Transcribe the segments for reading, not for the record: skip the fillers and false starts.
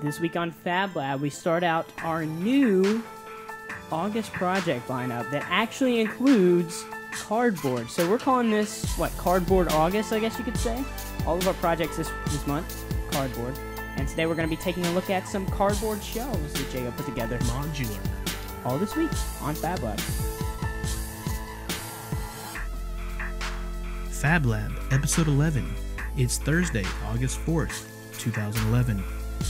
This week on FabLab, we start out our new August project lineup that actually includes cardboard. So we're calling this, Cardboard August, I guess you could say. All of our projects this month, cardboard. And today we're going to be taking a look at some cardboard shelves that Jacob put together. Modular. All this week on FabLab. FabLab, Episode 11. It's Thursday, August 4th, 2011.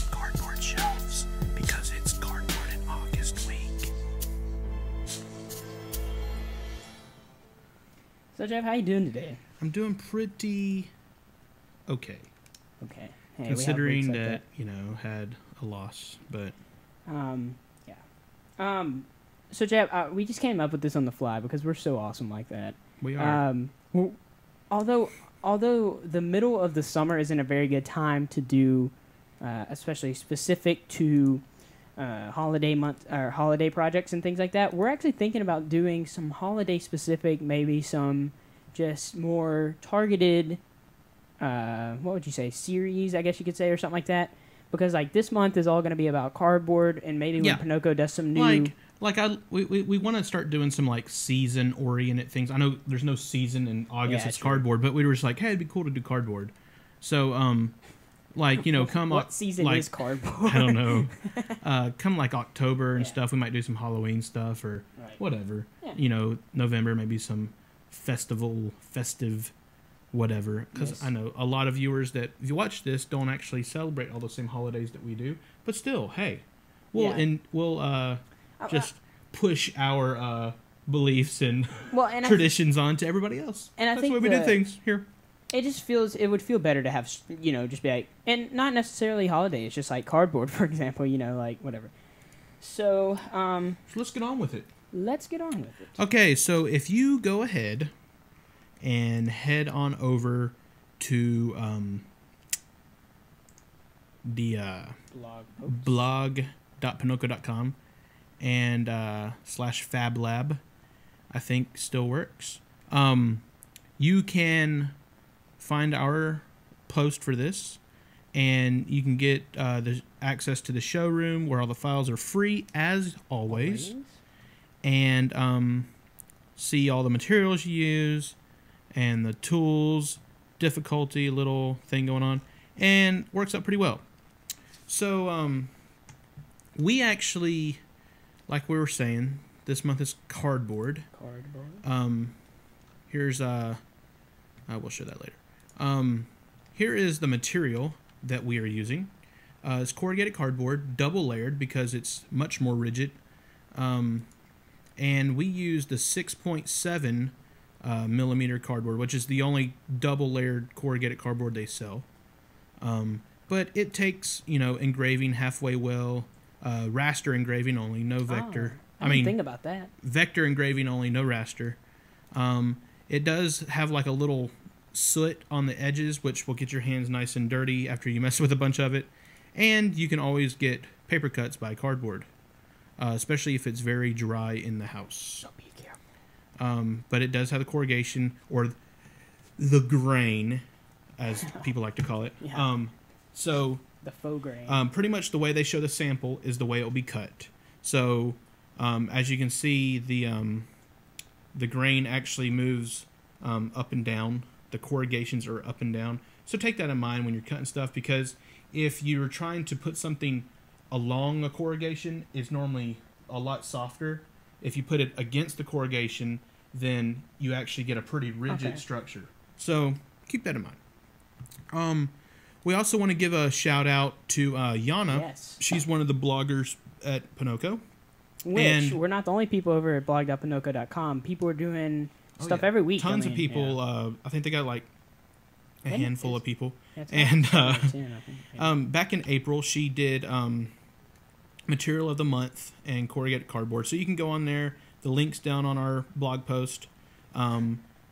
Cardboard shelves, because it's Cardboard in August week. So Jeff, how you doing today? I'm doing pretty okay. Okay. Hey, considering we have that, you know, had a loss, but... yeah. So Jeff, we just came up with this on the fly because we're so awesome like that. We are. Well, although the middle of the summer isn't a very good time to do, especially specific to holiday month or holiday projects and things like that, we're actually thinking about doing some holiday specific, maybe some just more targeted, what would you say, series, I guess you could say, or something like that. Because like this month is all going to be about cardboard, and maybe when Ponoko does some new... We want to start doing some like season oriented things. I know there's no season in August, it's cardboard, but we were just like, hey, it'd be cool to do cardboard. So come what season is cardboard? I don't know. Come like October and stuff, we might do some Halloween stuff or whatever. Yeah. You know, November maybe some festive whatever, because I know a lot of viewers that if you watch this don't actually celebrate all the same holidays that we do, but still, hey, we'll just push our beliefs and traditions on to everybody else. And that's the way we do things here. It would feel better to have, just be like, and not necessarily holiday, it's just like cardboard, for example, like whatever. So let's get on with it. Let's get on with it. Okay, so if you go ahead and head on over to the blog.ponoko.com and /FabLab, I think still works. You can find our post for this, and you can get the access to the showroom where all the files are free as always. And see all the materials you use and the tools, difficulty, little thing going on, and works out pretty well. So we actually, like we were saying, this month is cardboard. Here's I will show that later. Here is the material that we are using. It's corrugated cardboard, double layered because it's much more rigid. And we use the 6.7 millimeter cardboard, which is the only double layered corrugated cardboard they sell. But it takes, engraving halfway well, raster engraving only, no vector. I didn't think about that. Vector engraving only, no raster. It does have like a little soot on the edges, which will get your hands nice and dirty after you mess with a bunch of it. And you can always get paper cuts by cardboard, especially if it's very dry in the house. So be careful. But it does have the corrugation, or the grain, as people like to call it. Yeah. So the faux grain. Pretty much the way they show the sample is the way it will be cut. So as you can see, the grain actually moves up and down. The corrugations are up and down. So take that in mind when you're cutting stuff, because if you're trying to put something along a corrugation, it's normally a lot softer. If you put it against the corrugation, then you actually get a pretty rigid structure. So keep that in mind. We also want to give a shout out to Yana. Yes. She's one of the bloggers at Ponoko. Which we're not the only people over at blog.ponoko.com. People are doing stuff every week. Tons of people. I think they got like a handful of people. And back in April, she did material of the month and corrugated cardboard. So you can go on there. The link's down on our blog post.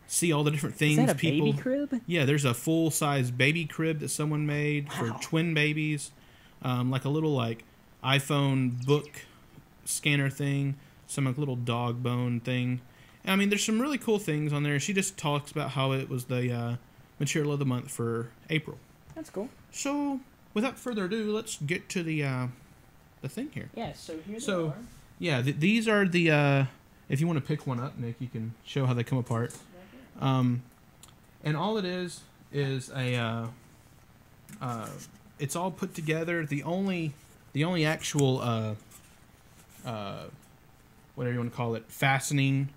See all the different things. Is that a baby crib? Yeah, there's a full-size baby crib that someone made for twin babies. Like a little iPhone book scanner thing. Some little dog bone thing. I mean, there's some really cool things on there. She just talks about how it was the material of the month for April. That's cool. So, without further ado, let's get to the thing here. Yeah, so here So, they are. Yeah, these are the. If you want to pick one up, Nick, you can show how they come apart. And all it is a. It's all put together. The only actual whatever you want to call it, fastening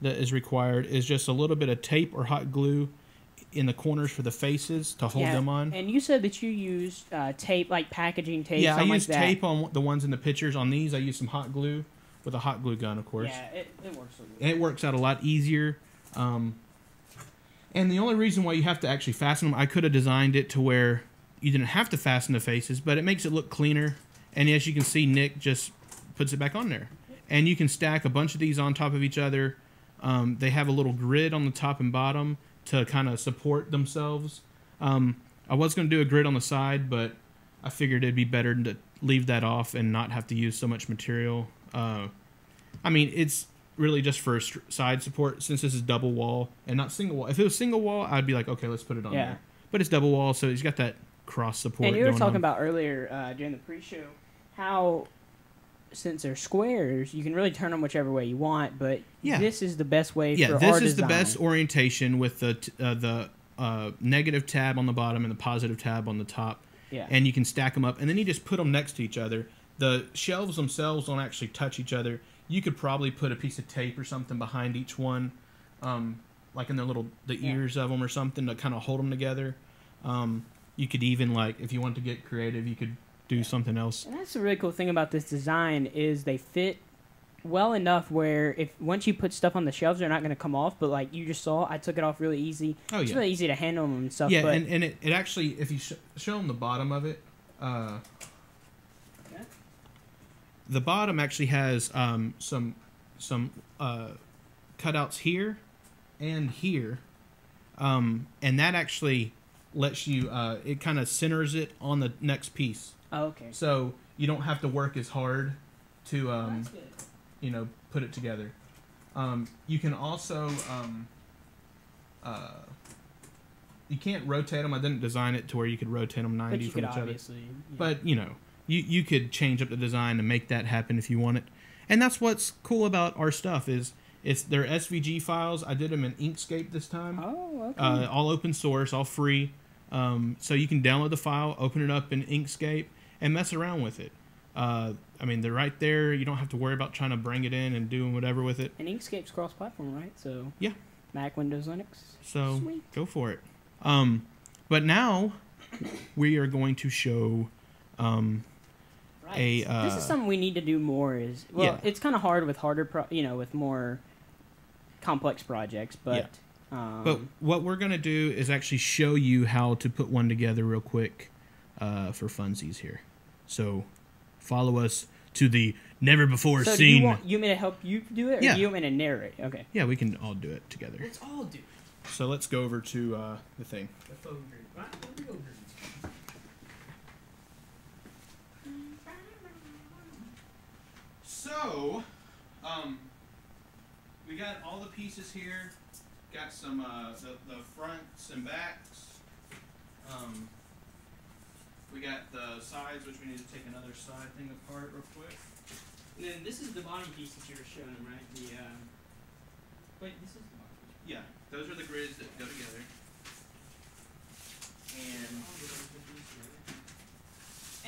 that is required is just a little bit of tape or hot glue in the corners for the faces to hold them on. And you said that you used tape, like packaging tape. Yeah, I used like tape on the ones in the pictures. On these, I used some hot glue with a hot glue gun, of course. Yeah, it works. And it works out a lot easier. And the only reason why you have to actually fasten them, I could have designed it to where you didn't have to fasten the faces, but it makes it look cleaner. And as you can see, Nick just puts it back on there. And you can stack a bunch of these on top of each other. They have a little grid on the top and bottom to kind of support themselves. I was going to do a grid on the side, but I figured it'd be better to leave that off and not have to use so much material. I mean, it's really just for side support since this is double wall and not single wall. If it was single wall, I'd be like, okay, let's put it on there. But it's double wall, so he's got that cross support. And you were talking about earlier during the pre-show how, since they're squares, you can really turn them whichever way you want, but this is the best way for our design. Yeah, this is the best orientation with the negative tab on the bottom and the positive tab on the top. Yeah. And you can stack them up, and then you just put them next to each other. The shelves themselves don't actually touch each other. You could probably put a piece of tape or something behind each one, like in the ears of them or something to kind of hold them together. You could even, like, if you want to get creative, you could do something else. And that's the really cool thing about this design is they fit well enough where once you put stuff on the shelves, they're not going to come off. But like you just saw, I took it off really easy. Oh, yeah. It's really easy to handle them and stuff. Yeah, but and it actually, if you show them the bottom of it, the bottom actually has some cutouts here and here, and that actually lets you. It kind of centers it on the next piece. Oh, okay. So you don't have to work as hard to put it together. You can also you can't rotate them. I didn't design it to where you could rotate them 90 from each other. But you could change up the design and make that happen if you want it. And that's what's cool about our stuff is they're SVG files. I did them in Inkscape this time. Oh, okay. All open source, all free. So you can download the file, open it up in Inkscape, and mess around with it. I mean, they're right there. You don't have to worry about trying to bring it in and doing whatever with it. And Inkscape's cross-platform, right? So yeah, Mac, Windows, Linux. So sweet. Go for it. But now we are going to show this is something we need to do more. It's kind of hard with with more complex projects, but. But what we're going to do is actually show you how to put one together real quick for funsies here. So follow us to the never-before seen... So do you want me to help you do it, or do you want me to narrate? Okay. Yeah, we can all do it together. Let's all do it. So let's go over to the thing. So, we got all the pieces here. Got some the fronts and backs. We got the sides, which we need to take another side thing apart real quick. And then this is the bottom piece that you were showing them, right? Wait, this is the bottom piece. Yeah, those are the grids that go together.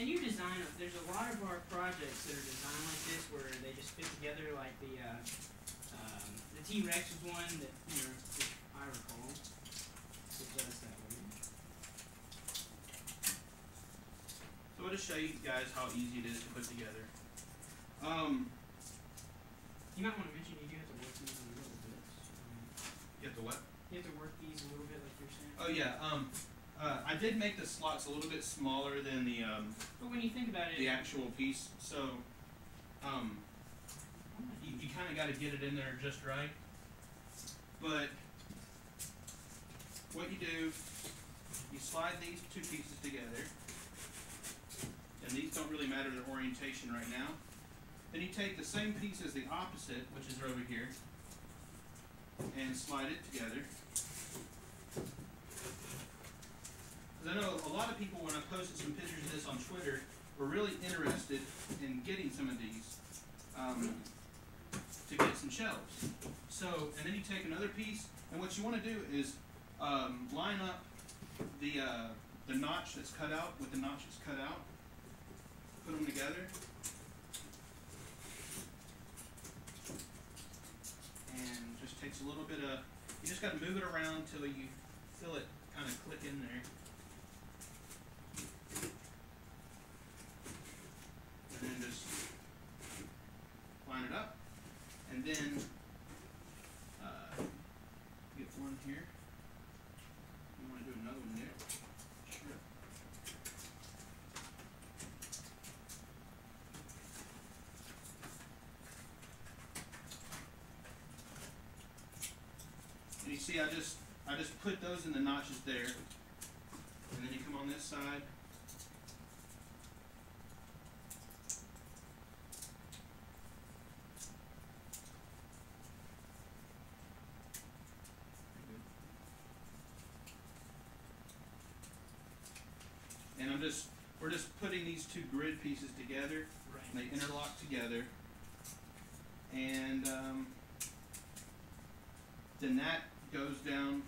And you design. There's a lot of our projects that are designed like this, where they just fit together, like the T-Rex is one that I recall. It does that way. So I'll just show you guys how easy it is to put together. You might want to mention you do have to work these a little bit. You have to what? You have to work these a little bit, like you're saying. Oh yeah. I did make the slots a little bit smaller than the but when you think about it, the actual piece, so you kind of got to get it in there just right. But what you do, you slide these two pieces together, and these don't really matter their orientation right now. Then you take the same piece as the opposite, which is over here, and slide it together. Does because I know a lot of people, when I posted some pictures of this on Twitter, were really interested in getting some of these to get some shelves. So, and then you take another piece, and what you want to do is line up the notch that's cut out with the notch that's cut out. Put them together. And just takes a little bit of, you just got to move it around till you feel it kind of click in there. And then just line it up. And then get one here. You want to do another one there? Sure. And you see, I just put those in the notches there, and then you come on this side. And we're just putting these two grid pieces together, right. And they interlock together, and then that goes down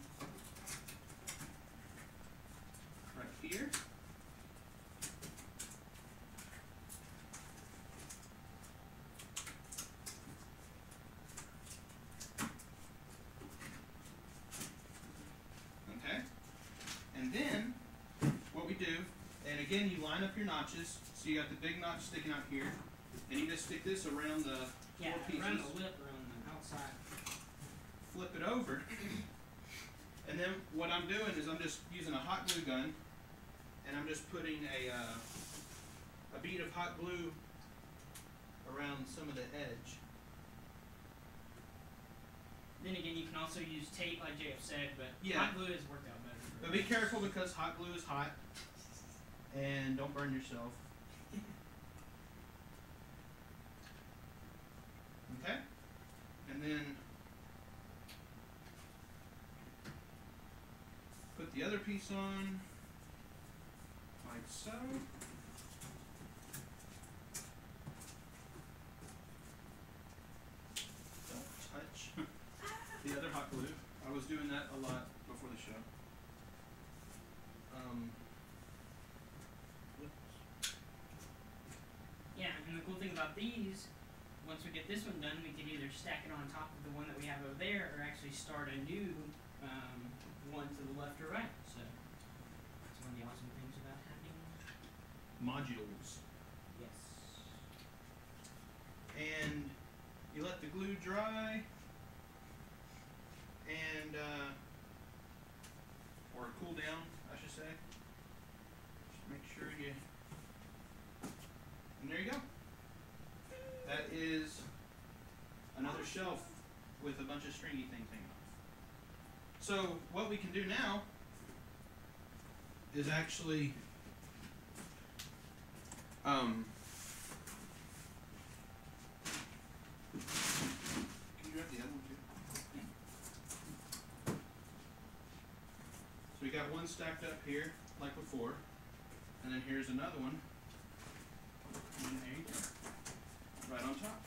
right here. Okay, and then what we do, and again you line up your notches, so you got the big notch sticking out here, and you just stick this around the four pieces. Around the lip, around the outside. Flip it over, and then what I'm doing is I'm just using a hot glue gun, and I'm just putting a bead of hot glue around some of the edge. Then again, you can also use tape, like JF said, but yeah. Hot glue has worked out better. But be careful, because hot glue is hot, and don't burn yourself. Okay, and then put the other piece on, like so. Don't touch the other hot glue. I was doing that a lot before the show. Yeah, and the cool thing about these, once we get this one done, we can either stack it on top of the one that we have over there, or actually start a new one to the left or right. So that's one of the awesome things about having modules. Yes. And you let the glue dry, and or cool down, I should say. Just make sure you, and there you go. That is another shelf with a bunch of stringy things hanging off. So what we can do now is actually can you grab the other one too? So we got one stacked up here like before, and then here's another one, and there you go, right on top.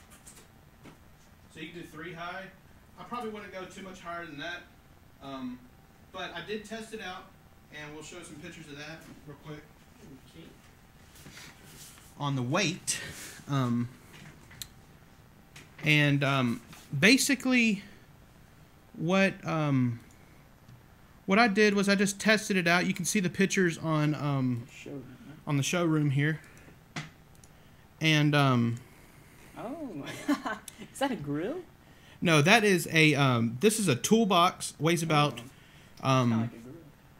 So you can do 3 high. I probably wouldn't go too much higher than that, but I did test it out, and we'll show some pictures of that real quick. Okay. On the weight, and basically what I did was I just tested it out. You can see the pictures on the showroom here, and oh, is that a grill? No, that is a this is a toolbox. Weighs about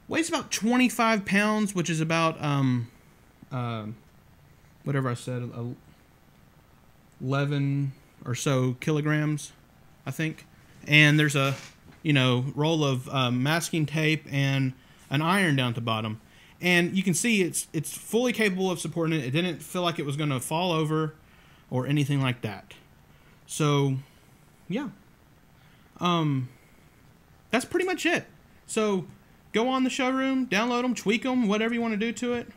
weighs about 25 pounds, which is about whatever I said, 11 or so kilograms, I think. And there's a roll of masking tape and an iron down at the bottom. And you can see it's fully capable of supporting it. It didn't feel like it was going to fall over or anything like that. So, yeah. That's pretty much it. So, go on the showroom, download them, tweak them, whatever you want to do to it.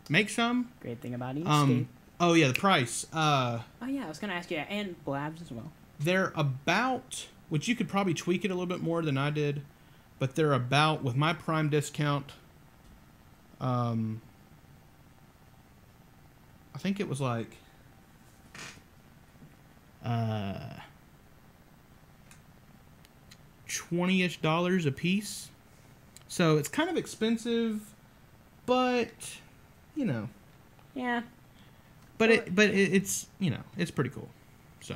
Make some. Great thing about Inkscape. Oh yeah, the price. Oh yeah, I was gonna ask you, and Blabs as well. They're about, which you could probably tweak it a little bit more than I did, but they're about, with my Prime discount, I think it was like $20-ish a piece. So it's kind of expensive, but you know. Yeah. But it's you know, it's pretty cool. So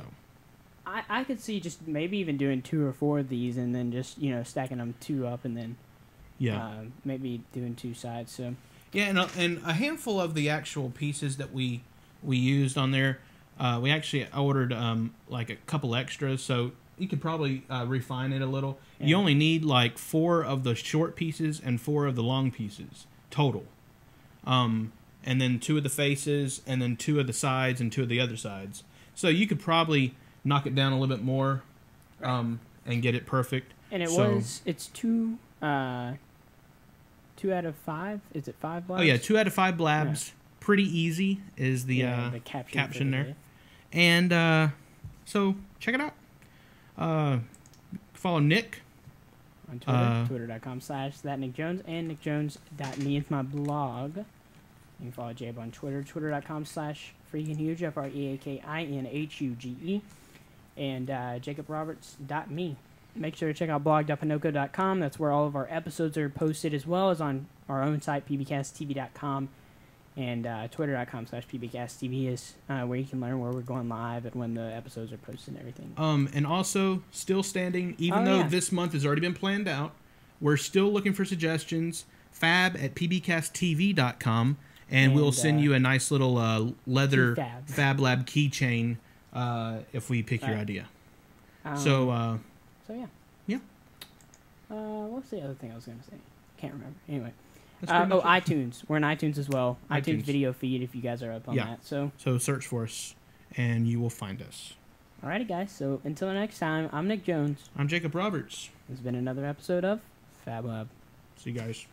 I could see just maybe even doing 2 or 4 of these and then just, you know, stacking them 2 up and then maybe doing 2 sides. So yeah, and a handful of the actual pieces that we used on there, we actually ordered like a couple extras, so you could probably refine it a little. Yeah. You only need like 4 of the short pieces and 4 of the long pieces total. And then 2 of the faces, and then 2 of the sides, and 2 of the other sides. So you could probably knock it down a little bit more, and get it perfect. And it's 2 out of 5. Is it 5 blabs? Oh yeah, 2 out of 5 blabs. Yeah. Pretty easy is the caption there. And so check it out. Follow Nick on Twitter, twitter.com/thatnickjones, and nickjones.me is my blog. You can follow Jabe on Twitter, twitter.com/freakinhuge, FREAKINHUGE, and jacobroberts.me. Make sure to check out blog.ponoko.com. That's where all of our episodes are posted, as well as on our own site, pbcasttv.com, and twitter.com/pbcasttv is where you can learn where we're going live and when the episodes are posted and everything. And also, still standing, even though this month has already been planned out, we're still looking for suggestions. fab@pbcasttv.com. And we'll send you a nice little leather FabLab keychain if we pick your idea. So yeah. Yeah. What's the other thing I was going to say? Can't remember. Anyway. iTunes. We're in iTunes as well. iTunes video feed if you guys are up on that. So search for us, and you will find us. Alrighty, guys. So until next time, I'm Nick Jones. I'm Jacob Roberts. This has been another episode of FabLab. See you guys.